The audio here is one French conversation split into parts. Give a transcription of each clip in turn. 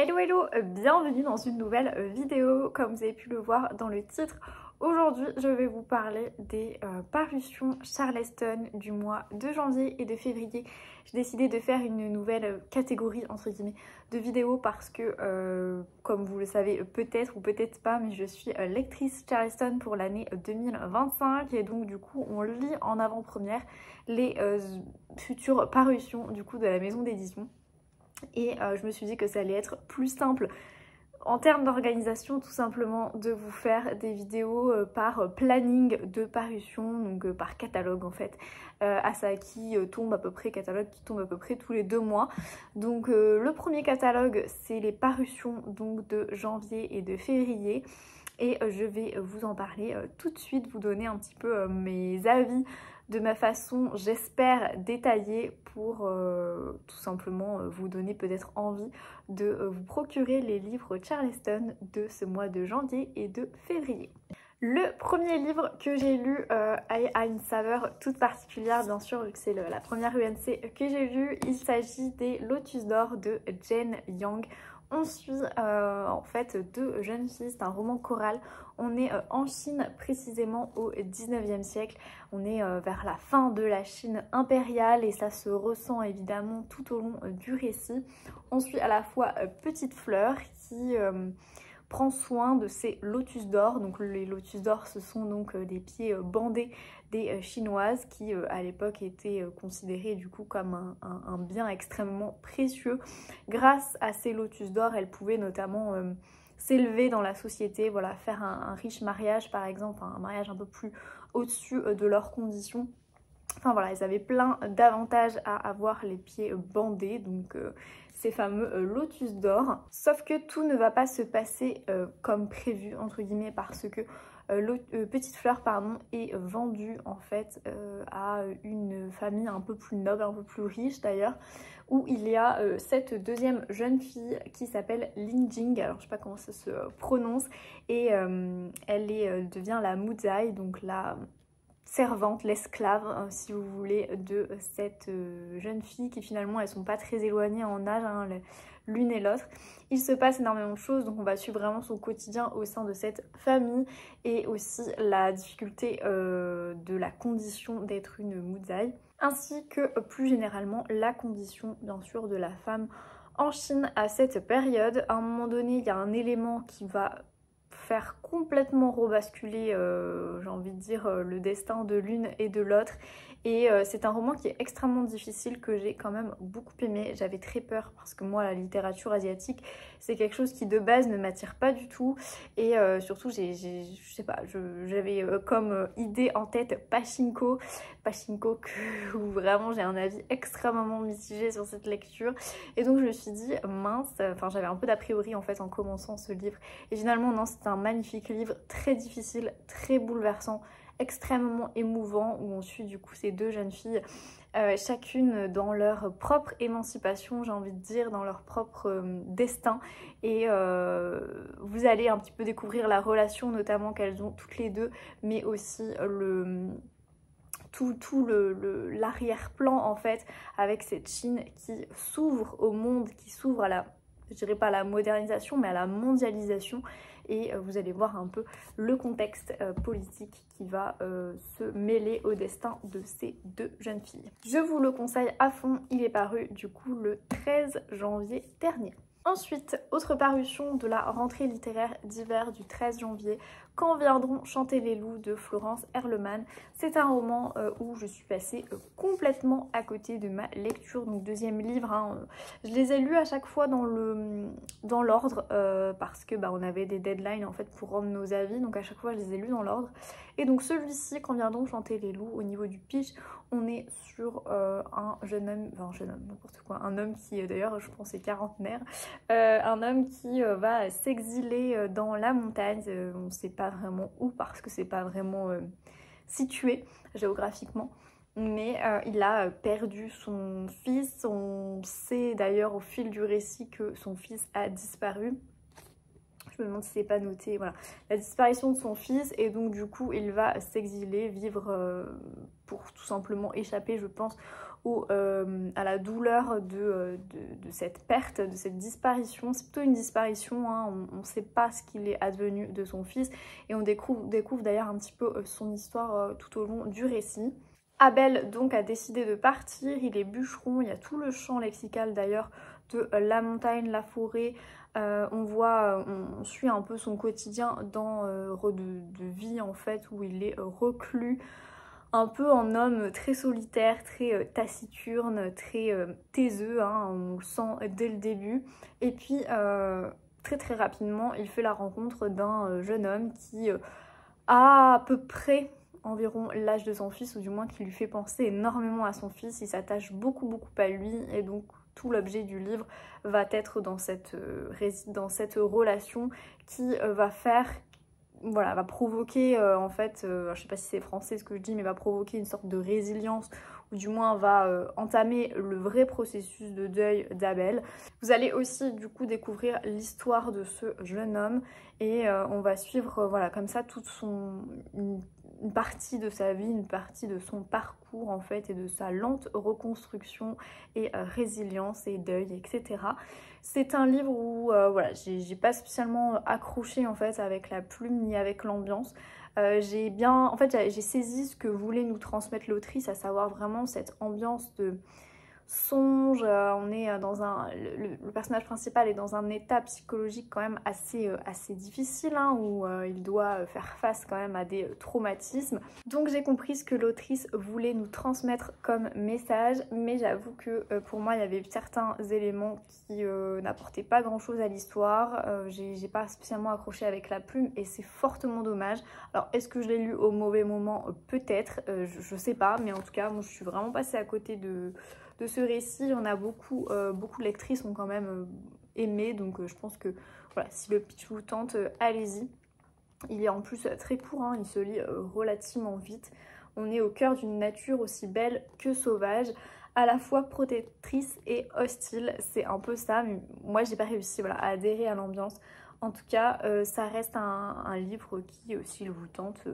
Hello hello, bienvenue dans une nouvelle vidéo. Comme vous avez pu le voir dans le titre, aujourd'hui je vais vous parler des parutions Charleston du mois de janvier et de février. J'ai décidé de faire une nouvelle catégorie entre guillemets de vidéos parce que comme vous le savez peut-être ou peut-être pas, mais je suis lectrice Charleston pour l'année 2025 et donc du coup on lit en avant-première les futures parutions du coup de la maison d'édition. Et je me suis dit que ça allait être plus simple en termes d'organisation tout simplement de vous faire des vidéos par planning de parution, donc par catalogue en fait, catalogue qui tombe à peu près tous les 2 mois. Donc le premier catalogue c'est les parutions donc de janvier et de février. Et je vais vous en parler tout de suite, vous donner un petit peu mes avis de ma façon, j'espère, détaillée pour tout simplement vous donner peut-être envie de vous procurer les livres Charleston de ce mois de janvier et de février. Le premier livre que j'ai lu a une saveur toute particulière, bien sûr, vu que c'est la première UNC que j'ai lue. Il s'agit des Lotus d'or de Jane Young. On suit en fait 2 jeunes filles, c'est un roman choral. On est en Chine, précisément au 19e siècle. On est vers la fin de la Chine impériale et ça se ressent évidemment tout au long du récit. On suit à la fois Petite Fleur qui prend soin de ces lotus d'or. Donc les lotus d'or, ce sont donc des pieds bandés des chinoises qui à l'époque étaient considérés du coup comme un bien extrêmement précieux. Grâce à ces lotus d'or, elles pouvaient notamment s'élever dans la société, voilà, faire un riche mariage par exemple, un mariage un peu plus au-dessus de leurs conditions. Enfin voilà, ils avaient plein d'avantages à avoir les pieds bandés, donc ces fameux lotus d'or. Sauf que tout ne va pas se passer comme prévu, entre guillemets, parce que Petite Fleur est vendue en fait à une famille un peu plus noble, un peu plus riche d'ailleurs, où il y a cette deuxième jeune fille qui s'appelle Lin Jing, alors je sais pas comment ça se prononce, et elle devient la Muzai, donc la servante, l'esclave si vous voulez, de cette jeune fille qui finalement elles sont pas très éloignées en âge hein, l'une et l'autre. Il se passe énormément de choses, donc on va suivre vraiment son quotidien au sein de cette famille et aussi la difficulté de la condition d'être une Muzai, ainsi que plus généralement la condition bien sûr de la femme en Chine à cette période. À un moment donné il y a un élément qui va faire complètement rebasculer, j'ai envie de dire, le destin de l'une et de l'autre. Et c'est un roman qui est extrêmement difficile, que j'ai quand même beaucoup aimé. J'avais très peur parce que moi la littérature asiatique c'est quelque chose qui de base ne m'attire pas du tout. Et surtout je sais pas, j'avais comme idée en tête Pachinko où vraiment j'ai un avis extrêmement mitigé sur cette lecture. Et donc je me suis dit mince, enfin j'avais un peu d'a priori en fait en commençant ce livre. Et finalement non, c'est un magnifique livre, très difficile, très bouleversant, extrêmement émouvant, où on suit du coup ces 2 jeunes filles, chacune dans leur propre émancipation, j'ai envie de dire, dans leur propre destin. Et vous allez un petit peu découvrir la relation notamment qu'elles ont toutes les deux, mais aussi tout l'arrière-plan en fait, avec cette Chine qui s'ouvre au monde, qui s'ouvre à la, je dirais pas à la modernisation, mais à la mondialisation. Et vous allez voir un peu le contexte politique qui va se mêler au destin de ces 2 jeunes filles. Je vous le conseille à fond, il est paru du coup le 13 janvier dernier. Ensuite, autre parution de la rentrée littéraire d'hiver du 13 janvier, Quand viendront chanter les loups de Florence Herlemann. C'est un roman où je suis passée complètement à côté de ma lecture, donc 2e livre. Hein. Je les ai lus à chaque fois dans l'ordre parce que on avait des deadlines en fait pour rendre nos avis, donc à chaque fois je les ai lus dans l'ordre. Et donc celui-ci, Quand viendront chanter les loups, au niveau du pitch, on est sur un jeune homme, n'importe quoi, un homme qui d'ailleurs je pense est quarantenaire, un homme qui va s'exiler dans la montagne, on ne sait pas vraiment où parce que c'est pas vraiment situé géographiquement, mais il a perdu son fils. On sait d'ailleurs au fil du récit que son fils a disparu. Je me demande si c'est pas noté, voilà, la disparition de son fils, et donc du coup il va s'exiler, vivre pour tout simplement échapper, je pense, à la douleur de cette perte, de cette disparition. C'est plutôt une disparition, hein. On ne sait pas ce qu'il est advenu de son fils et on découvre d'ailleurs un petit peu son histoire tout au long du récit. Abel donc a décidé de partir, il est bûcheron, il y a tout le champ lexical d'ailleurs de la montagne, la forêt. On suit un peu son quotidien de vie en fait, où il est reclus, un peu en homme très solitaire, très taciturne, très taiseux, hein, on le sent dès le début. Et puis très très rapidement, il fait la rencontre d'un jeune homme qui a à peu près environ l'âge de son fils, ou du moins qui lui fait penser énormément à son fils. Il s'attache beaucoup à lui et donc tout l'objet du livre va être dans cette relation qui va provoquer en fait, je sais pas si c'est français ce que je dis, mais va provoquer une sorte de résilience, ou du moins va entamer le vrai processus de deuil d'Abel. Vous allez aussi du coup découvrir l'histoire de ce jeune homme et on va suivre voilà comme ça toute une partie de sa vie, une partie de son parcours en fait et de sa lente reconstruction et résilience et deuil, etc. C'est un livre où voilà, j'ai pas spécialement accroché en fait avec la plume ni avec l'ambiance. J'ai saisi ce que voulait nous transmettre l'autrice, à savoir vraiment cette ambiance de songe. On est le personnage principal est dans un état psychologique quand même assez difficile, hein, où il doit faire face quand même à des traumatismes. Donc j'ai compris ce que l'autrice voulait nous transmettre comme message, mais j'avoue que pour moi il y avait certains éléments qui n'apportaient pas grand chose à l'histoire. J'ai pas spécialement accroché avec la plume et c'est fortement dommage. Alors est-ce que je l'ai lu au mauvais moment? Peut-être, je sais pas, mais en tout cas moi je suis vraiment passée à côté de ce récit. Il y en a beaucoup de lectrices ont quand même aimé, donc je pense que voilà, si le pitch vous tente, allez-y. Il est en plus très court, hein, il se lit relativement vite. On est au cœur d'une nature aussi belle que sauvage, à la fois protectrice et hostile. C'est un peu ça, mais moi j'ai pas réussi voilà, à adhérer à l'ambiance. En tout cas, ça reste un livre qui, s'il vous tente, vous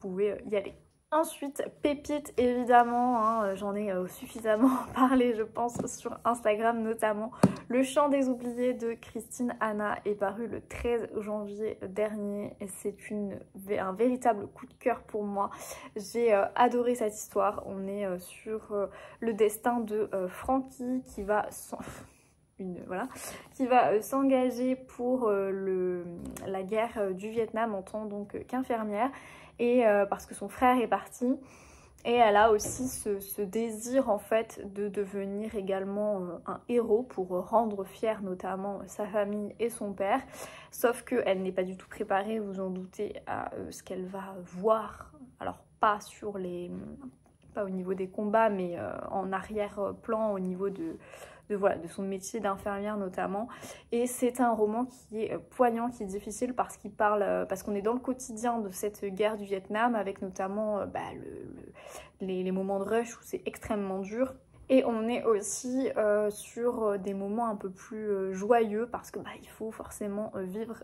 pouvez y aller. Ensuite, pépite évidemment, hein, j'en ai suffisamment parlé je pense sur Instagram notamment. Le Chant des oubliés de Christine Hanna est paru le 13 janvier dernier et c'est un véritable coup de cœur pour moi. J'ai adoré cette histoire. On est sur le destin de Frankie qui va s'engager pour la guerre du Vietnam en tant donc qu'infirmière. Et parce que son frère est parti et elle a aussi ce désir en fait de devenir également un héros pour rendre fier notamment sa famille et son père, sauf qu'elle n'est pas du tout préparée, vous en doutez, à ce qu'elle va voir, alors pas au niveau des combats mais en arrière-plan au niveau de son métier d'infirmière notamment. Et c'est un roman qui est poignant, qui est difficile parce qu'on est dans le quotidien de cette guerre du Vietnam avec notamment les moments de rush où c'est extrêmement dur. Et on est aussi sur des moments un peu plus joyeux parce que il faut forcément vivre.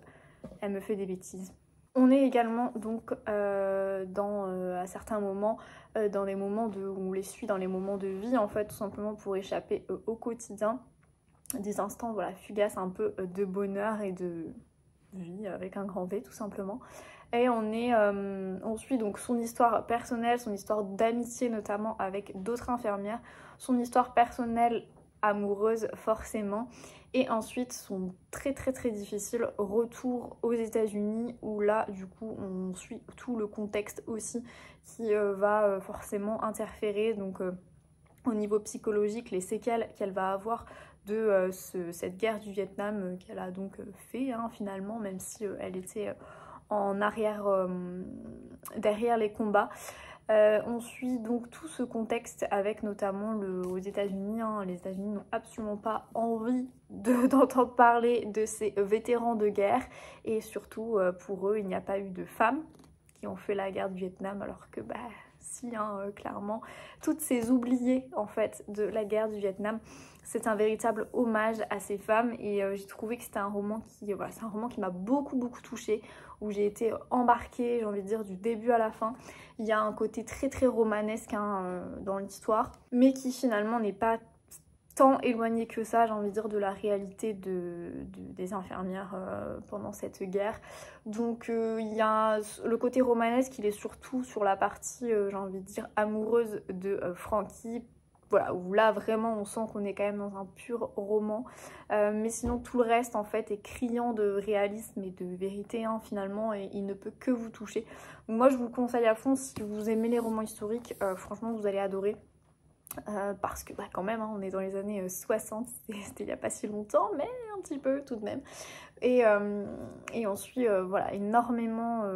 Elle me fait des bêtises. On est également donc à certains moments dans les moments où on les suit dans les moments de vie en fait, tout simplement pour échapper au quotidien, des instants voilà fugaces un peu de bonheur et de vie avec un grand V tout simplement. Et on suit donc son histoire personnelle, son histoire d'amitié notamment avec d'autres infirmières, son histoire personnelle amoureuse forcément, et ensuite son très difficile retour aux États-Unis où là du coup on suit tout le contexte aussi qui va forcément interférer donc au niveau psychologique, les séquelles qu'elle va avoir de cette guerre du Vietnam qu'elle a donc fait hein, finalement, même si elle était en arrière derrière les combats. On suit donc tout ce contexte avec notamment aux États-Unis. Hein. Les États-Unis n'ont absolument pas envie d'entendre parler de ces vétérans de guerre. Et surtout, pour eux, il n'y a pas eu de femmes qui ont fait la guerre du Vietnam alors que si hein, clairement, toutes ces oubliées en fait de la guerre du Vietnam. C'est un véritable hommage à ces femmes et j'ai trouvé que c'était un roman qui, voilà, c'est un roman qui m'a beaucoup touchée, où j'ai été embarquée, j'ai envie de dire, du début à la fin. Il y a un côté très romanesque hein, dans l'histoire, mais qui finalement n'est pas tant éloigné que ça, j'ai envie de dire, de la réalité des infirmières pendant cette guerre. Donc il y a le côté romanesque, il est surtout sur la partie, j'ai envie de dire, amoureuse de Frankie. Voilà, où là vraiment on sent qu'on est quand même dans un pur roman, mais sinon tout le reste en fait est criant de réalisme et de vérité hein, finalement, et il ne peut que vous toucher. Donc moi je vous le conseille à fond, si vous aimez les romans historiques, franchement vous allez adorer. Parce que bah, quand même, hein, on est dans les années 60, c'était il n'y a pas si longtemps, mais un petit peu tout de même. Et on suit voilà, énormément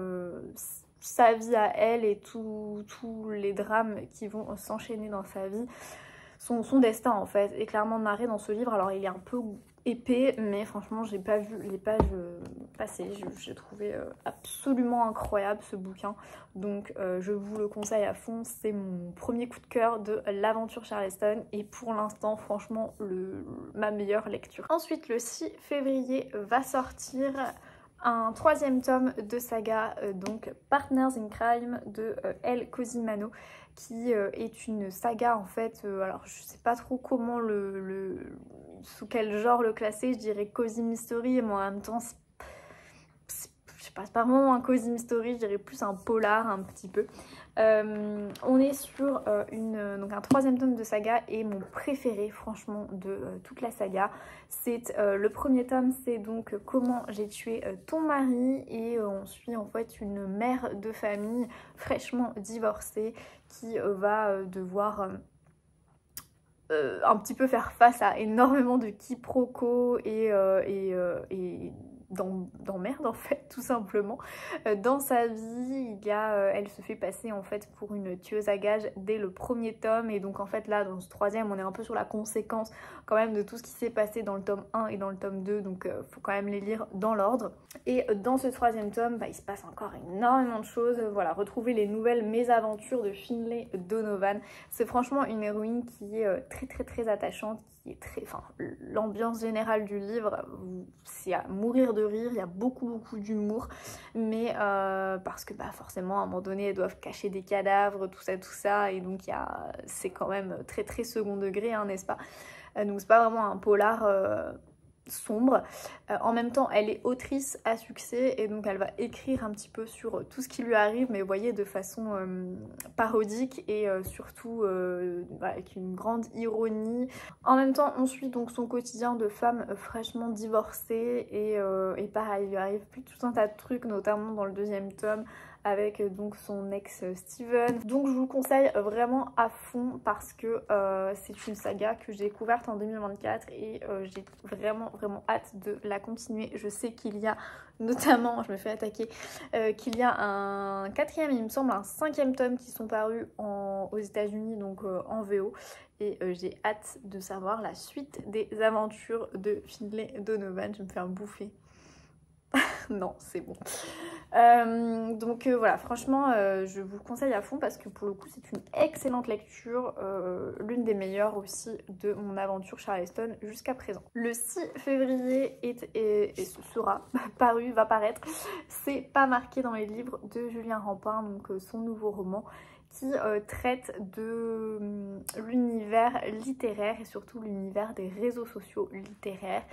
sa vie à elle et tous les drames qui vont s'enchaîner dans sa vie. Son destin en fait est clairement narré dans ce livre. Alors il est un peu épais, mais franchement j'ai pas vu les pages passer. J'ai trouvé absolument incroyable ce bouquin, donc je vous le conseille à fond. C'est mon premier coup de cœur de l'aventure Charleston et pour l'instant franchement ma meilleure lecture. Ensuite le 6 février va sortir un 3e tome de saga, donc Partners in Crime de Elle Cosimano, qui est une saga en fait, alors je sais pas trop comment sous quel genre le classer, je dirais cozy mystery, mais en même temps je sais pas, c'est pas vraiment un cozy mystery, je dirais plus un polar un petit peu. On est sur donc un 3e tome de saga et mon préféré franchement de toute la saga. C'est le premier tome, c'est donc Comment j'ai tué ton mari, et on suit en fait une mère de famille fraîchement divorcée qui va devoir un petit peu faire face à énormément de quiproquos et d'emmerde en fait, tout simplement. Dans sa vie, elle se fait passer en fait pour une tueuse à gages dès le premier tome, et donc en fait là dans ce 3e on est un peu sur la conséquence quand même de tout ce qui s'est passé dans le tome 1 et dans le tome 2, donc faut quand même les lire dans l'ordre. Et dans ce 3e tome, bah, il se passe encore énormément de choses. Voilà, retrouver les nouvelles mésaventures de Finlay Donovan. C'est franchement une héroïne qui est très attachante, qui est enfin, l'ambiance générale du livre, c'est à mourir de rire, il y a beaucoup d'humour, mais parce que bah, forcément à un moment donné elles doivent cacher des cadavres, tout ça, et donc c'est quand même très second degré, hein, n'est-ce pas? Donc c'est pas vraiment un polar sombre. En même temps elle est autrice à succès et donc elle va écrire un petit peu sur tout ce qui lui arrive, mais vous voyez, de façon parodique et surtout avec une grande ironie. En même temps on suit donc son quotidien de femme fraîchement divorcée et pareil, il lui arrive plus tout un tas de trucs, notamment dans le 2e tome avec donc son ex Steven. Donc je vous le conseille vraiment à fond parce que c'est une saga que j'ai découverte en 2024 et j'ai vraiment hâte de la continuer. Je sais qu'il y a notamment, je me fais attaquer, qu'il y a un 4e, il me semble un 5e tome qui sont parus aux États-Unis, donc en VO. Et j'ai hâte de savoir la suite des aventures de Finlay Donovan. Je me fais un bouffer. Non, c'est bon. Donc voilà, franchement, je vous le conseille à fond parce que pour le coup, c'est une excellente lecture, l'une des meilleures aussi de mon aventure Charleston jusqu'à présent. Le 6 février va paraître C'est pas marqué dans les livres de Julien Rampin, donc son nouveau roman qui traite de l'univers littéraire et surtout l'univers des réseaux sociaux littéraires,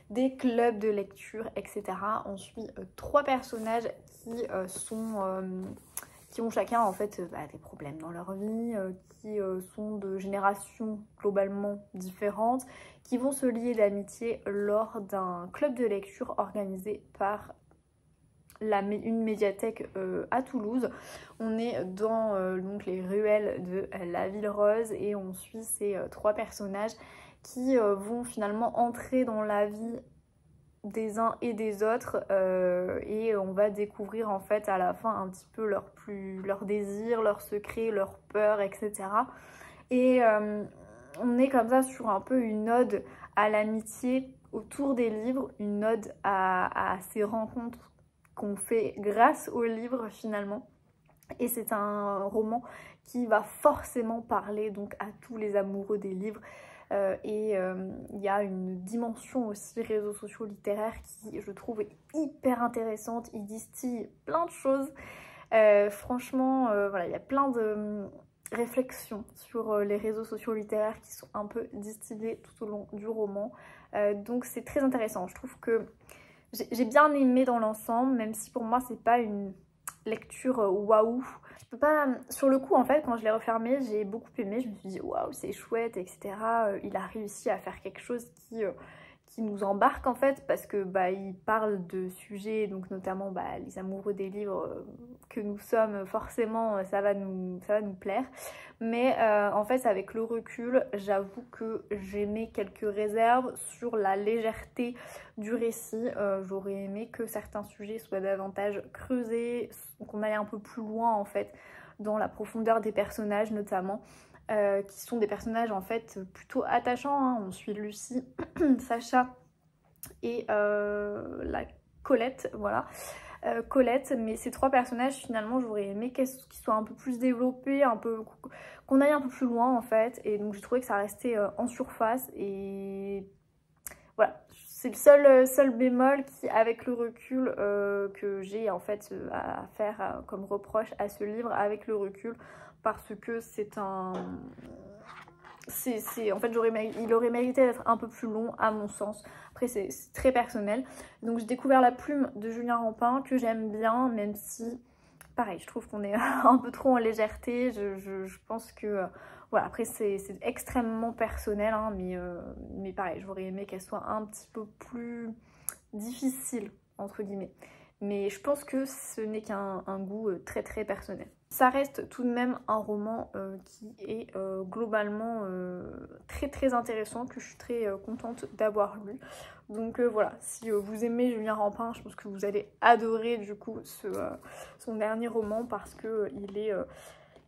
des clubs de lecture, etc. On suit 3 personnages qui ont chacun en fait des problèmes dans leur vie, qui sont de générations globalement différentes, qui vont se lier d'amitié lors d'un club de lecture organisé par une médiathèque à Toulouse. On est dans donc les ruelles de la Ville Rose et on suit ces 3 personnages qui vont finalement entrer dans la vie des uns et des autres et on va découvrir en fait à la fin un petit peu leurs désirs, leurs secrets, leurs peurs, etc. Et on est comme ça sur un peu une ode à l'amitié autour des livres, une ode à ces rencontres qu'on fait grâce aux livres finalement. Et c'est un roman qui va forcément parler donc à tous les amoureux des livres. Il y a une dimension aussi réseaux sociaux littéraires qui, je trouve, est hyper intéressante. Il distille plein de choses. Franchement, voilà, il y a plein de réflexions sur les réseaux sociaux littéraires qui sont un peu distillées tout au long du roman. Donc c'est très intéressant. Je trouve que j'ai bien aimé dans l'ensemble, même si pour moi c'est pas une lecture waouh. Je peux pas... Sur le coup, en fait, quand je l'ai refermé, j'ai beaucoup aimé. Je me suis dit waouh, c'est chouette, etc. Il a réussi à faire quelque chose qui nous embarque en fait, parce que il parle de sujets, donc notamment les amoureux des livres que nous sommes, forcément ça va nous plaire. Mais en fait, avec le recul, j'avoue que j'aimais quelques réserves sur la légèreté du récit. J'aurais aimé que certains sujets soient davantage creusés, qu'on aille un peu plus loin en fait dans la profondeur des personnages notamment. Qui sont des personnages en fait plutôt attachants, hein. On suit Lucie, Sacha et la Colette, voilà. Colette, mais ces trois personnages finalement j'aurais aimé qu'ils soient un peu plus développés, qu'on aille un peu plus loin en fait, et donc j'ai trouvé que ça restait en surface, et voilà, c'est le seul bémol qui, avec le recul, que j'ai en fait à faire comme reproche à ce livre avec le recul, parce que c'est un... En fait, il aurait mérité d'être un peu plus long à mon sens. Après, c'est très personnel. Donc j'ai découvert La Plume de Julien Rampin, que j'aime bien, même si, pareil, je trouve qu'on est un peu trop en légèreté. Je pense que... voilà, après c'est extrêmement personnel, hein, mais pareil, j'aurais aimé qu'elle soit un petit peu plus difficile, entre guillemets. Mais je pense que ce n'est qu'un goût très très personnel. Ça reste tout de même un roman qui est globalement très très intéressant, que je suis très contente d'avoir lu. Donc voilà, si vous aimez Julien Rampin, je pense que vous allez adorer du coup son dernier roman, parce que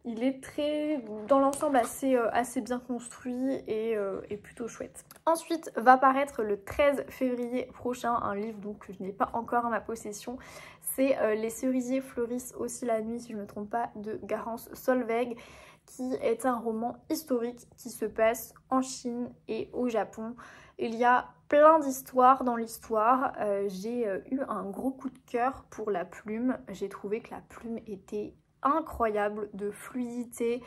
il est très, dans l'ensemble, assez bien construit et plutôt chouette. Ensuite va paraître le 13 février prochain un livre donc, que je n'ai pas encore en ma possession. C'est Les cerisiers fleurissent aussi la nuit, si je ne me trompe pas, de Garance Solveig, qui est un roman historique qui se passe en Chine et au Japon. Il y a plein d'histoires dans l'histoire. J'ai eu un gros coup de cœur pour La Plume. J'ai trouvé que La Plume était incroyable de fluidité,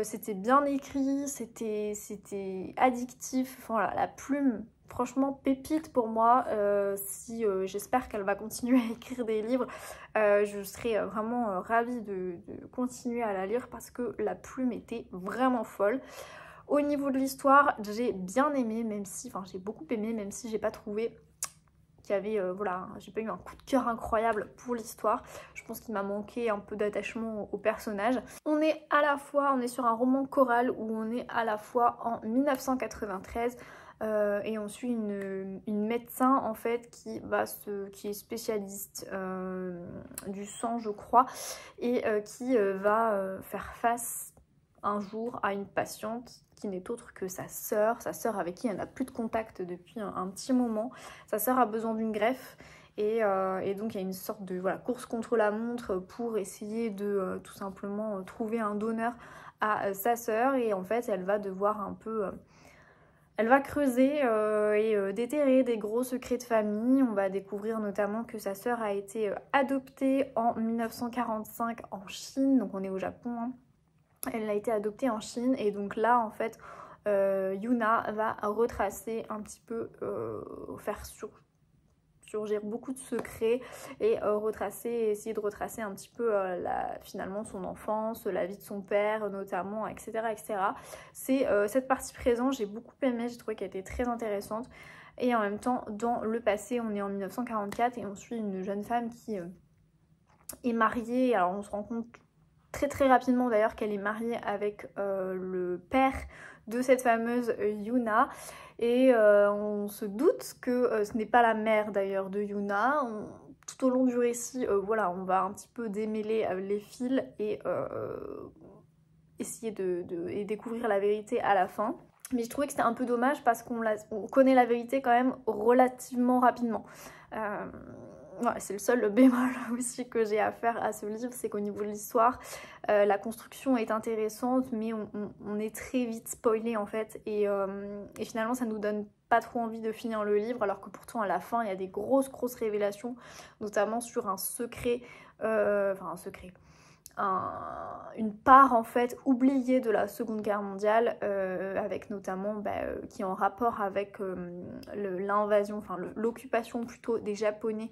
c'était bien écrit, c'était addictif. Enfin, voilà, La Plume, franchement pépite pour moi. J'espère qu'elle va continuer à écrire des livres. Je serais vraiment ravie de continuer à la lire, parce que La Plume était vraiment folle. Au niveau de l'histoire, j'ai bien aimé, j'ai beaucoup aimé, même si j'ai pas trouvé qu'il y avait, voilà, j'ai pas eu un coup de cœur incroyable pour l'histoire. Je pense qu'il m'a manqué un peu d'attachement au personnage. On est sur un roman choral où on est à la fois en 1993 et on suit une médecin en fait qui est spécialiste du sang, je crois, et qui va faire face un jour à une patiente qui n'est autre que sa sœur avec qui elle n'a plus de contact depuis un petit moment. Sa sœur a besoin d'une greffe, et donc il y a une sorte de course contre la montre pour essayer de tout simplement trouver un donneur à sa sœur, et en fait elle va devoir un peu... elle va creuser et déterrer des gros secrets de famille. On va découvrir notamment que sa sœur a été adoptée en 1945 en Chine, donc on est au Japon, hein. Elle a été adoptée en Chine, et donc là en fait Yuna va retracer un petit peu, faire surgir beaucoup de secrets, et essayer de retracer un petit peu finalement son enfance, la vie de son père notamment, etc. etc. C'est cette partie présente, j'ai beaucoup aimé, j'ai trouvé qu'elle était très intéressante. Et en même temps, dans le passé, on est en 1944 et on suit une jeune femme qui est mariée. Alors on se rend compte très très rapidement d'ailleurs qu'elle est mariée avec le père de cette fameuse Yuna, et on se doute que ce n'est pas la mère d'ailleurs de Yuna. Tout au long du récit, voilà, on va un petit peu démêler les fils et essayer et découvrir la vérité à la fin. Mais je trouvais que c'était un peu dommage, parce qu'on connaît la vérité quand même relativement rapidement. ouais, c'est le seul bémol aussi que j'ai à faire à ce livre, c'est qu'au niveau de l'histoire, la construction est intéressante, mais on est très vite spoilé en fait, et finalement ça nous donne pas trop envie de finir le livre, alors que pourtant à la fin il y a des grosses révélations, notamment sur un secret, une part en fait oubliée de la Seconde Guerre mondiale, avec notamment qui est en rapport avec l'invasion, enfin l'occupation plutôt des Japonais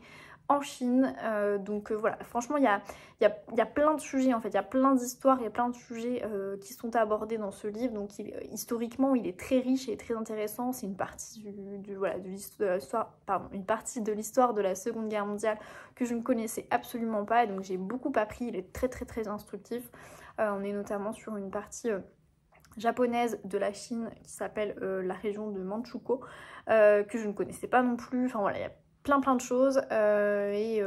en Chine. Donc voilà, franchement il y a plein de sujets en fait, il y a plein d'histoires, il y a plein de sujets qui sont abordés dans ce livre, donc historiquement il est très riche et très intéressant. C'est une partie une partie de l'histoire de la Seconde Guerre mondiale que je ne connaissais absolument pas, et donc j'ai beaucoup appris. Il est très instructif. On est notamment sur une partie japonaise de la Chine qui s'appelle la région de Manchukuo, que je ne connaissais pas non plus. Enfin voilà, il y a plein de choses, et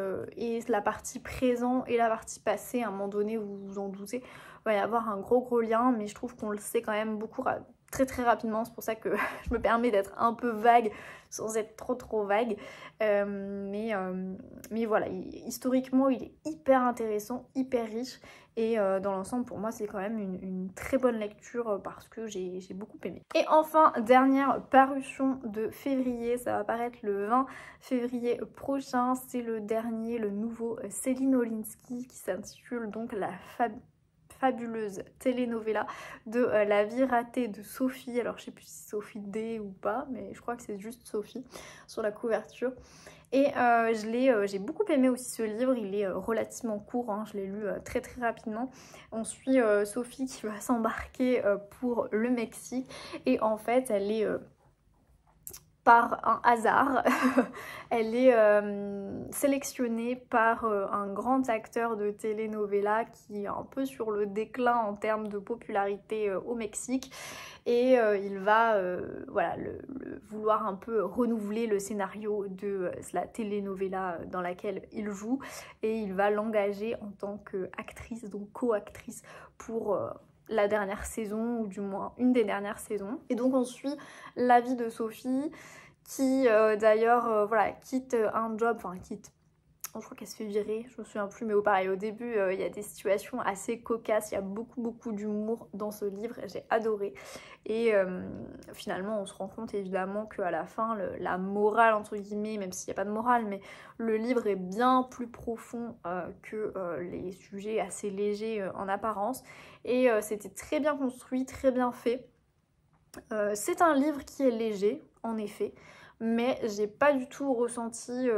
la partie présent et la partie passée, à un moment donné, vous vous en doutez, il va y avoir un gros lien, mais je trouve qu'on le sait quand même beaucoup très rapidement. C'est pour ça que je me permets d'être un peu vague sans être trop vague, mais voilà, historiquement il est hyper intéressant, hyper riche, et dans l'ensemble pour moi c'est quand même une très bonne lecture, parce que j'ai beaucoup aimé. Et enfin, dernière parution de février, ça va paraître le 20 février prochain, c'est le nouveau Céline Oliński, qui s'intitule donc La fabuleuse telenovela de la vie ratée de Sophie. Alors je sais plus si Sophie D ou pas, mais je crois que c'est juste Sophie sur la couverture. Et j'ai beaucoup aimé aussi ce livre. Il est relativement court, hein, je l'ai lu très rapidement. On suit Sophie qui va s'embarquer pour le Mexique, et en fait elle est par un hasard, elle est sélectionnée par un grand acteur de telenovela qui est un peu sur le déclin en termes de popularité au Mexique, et il va voilà, vouloir un peu renouveler le scénario de la telenovela dans laquelle il joue, et il va l'engager en tant qu'actrice, donc co-actrice, pour la dernière saison, ou du moins une des dernières saisons. Et donc on suit la vie de Sophie, qui d'ailleurs voilà, quitte un job, enfin quitte, je crois qu'elle se fait virer, je me souviens plus, mais pareil, au début il y a des situations assez cocasses, il y a beaucoup d'humour dans ce livre, j'ai adoré. Et finalement on se rend compte évidemment qu'à la fin, la morale entre guillemets, même s'il n'y a pas de morale, mais le livre est bien plus profond que les sujets assez légers en apparence, et c'était très bien construit, très bien fait. C'est un livre qui est léger, en effet, mais j'ai pas du tout ressenti,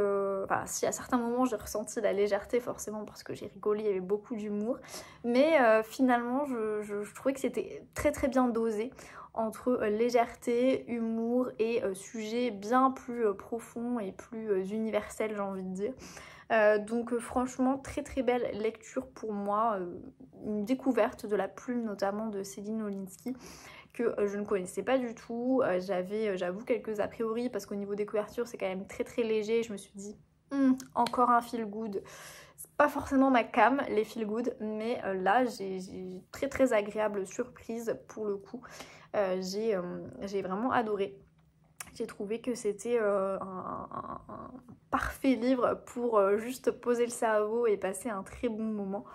enfin si à certains moments j'ai ressenti la légèreté forcément parce que j'ai rigolé, il y avait beaucoup d'humour, mais finalement je trouvais que c'était très bien dosé entre légèreté, humour et sujet bien plus profond et plus universel, j'ai envie de dire. Donc franchement très belle lecture pour moi, une découverte de la plume notamment de Céline Oliński, que je ne connaissais pas du tout. J'avoue quelques a priori parce qu'au niveau des couvertures c'est quand même très léger. Je me suis dit encore un feel good. C'est pas forcément ma cam les feel good, mais là j'ai très agréable surprise pour le coup. J'ai vraiment adoré. J'ai trouvé que c'était un parfait livre pour juste poser le cerveau et passer un très bon moment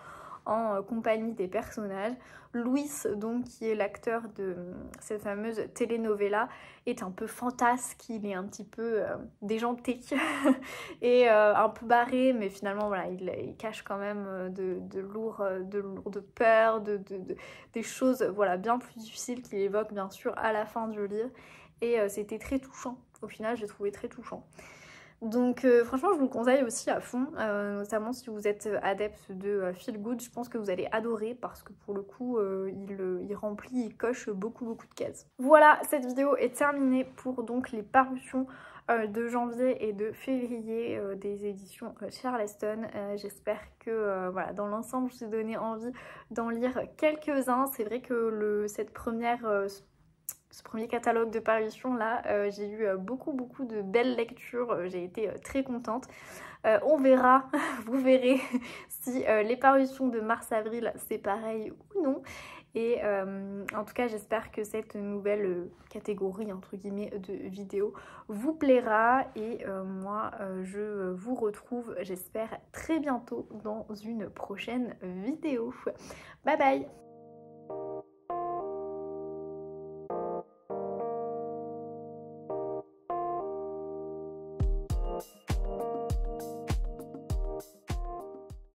en compagnie des personnages. Luis, donc, qui est l'acteur de cette fameuse telenovela, est un peu fantasque, il est un petit peu déjanté et un peu barré, mais finalement voilà, il cache quand même de lourdes peurs, des choses voilà, bien plus difficiles qu'il évoque bien sûr à la fin du livre, et c'était très touchant. Au final, j'ai trouvé très touchant. Donc franchement je vous le conseille aussi à fond, notamment si vous êtes adepte de feel good, je pense que vous allez adorer parce que pour le coup il remplit, il coche beaucoup de cases. Voilà, cette vidéo est terminée pour donc les parutions de janvier et de février des éditions Charleston. J'espère que voilà, dans l'ensemble je vous ai donné envie d'en lire quelques-uns. C'est vrai que ce premier catalogue de parution là, j'ai eu beaucoup de belles lectures, j'ai été très contente. On verra, vous verrez si les parutions de mars-avril c'est pareil ou non. Et en tout cas j'espère que cette nouvelle catégorie entre guillemets de vidéos vous plaira et moi je vous retrouve j'espère très bientôt dans une prochaine vidéo. Bye bye.